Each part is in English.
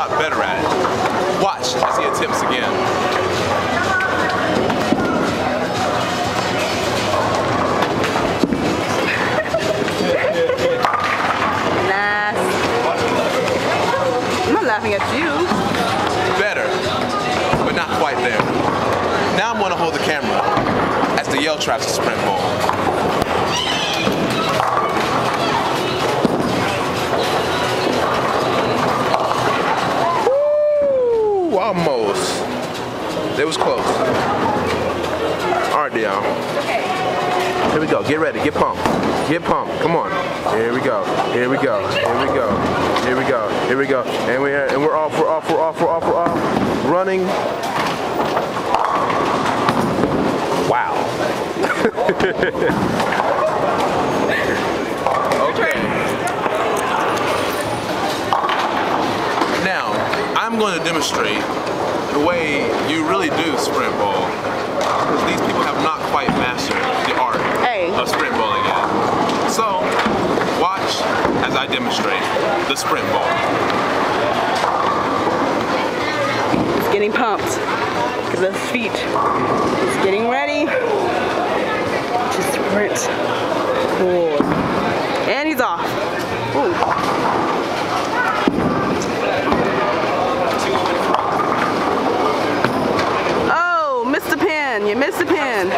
lot better at it. Watch as he attempts again. Nice. I'm not laughing at you. Better, but not quite there. Now I'm going to hold the camera as the Yale traps the sprint ball. Woo, almost. It was close. All right, Dion. Here we go. Get ready. Get pumped. Get pumped. Come on. Here we go. Here we go. Here we go. Here we go. Here we go. And we're off. We're off. We're off. We're off. We're off. Running. Wow. Okay. Now, I'm going to demonstrate the way you really do sprint ball, because these people have not quite mastered the art of sprint balling yet. So, watch as I demonstrate the sprint ball. He's getting pumped because of his feet. He's getting ready to sprint. Cool. And he's off. Ooh. You missed a pin.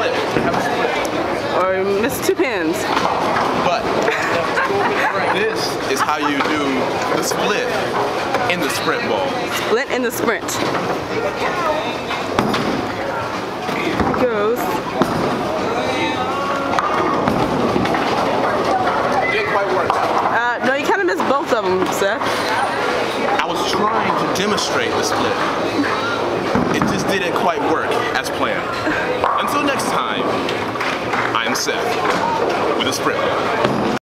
Or you missed 2 pins. But this is how you do the split in the sprint ball. Split in the sprint. Here it goes. Didn't quite work out. No, you kind of missed both of them, Seth. I was trying to demonstrate the split. It just didn't quite work as planned. Until next time, I'm Seth with a sprint ball.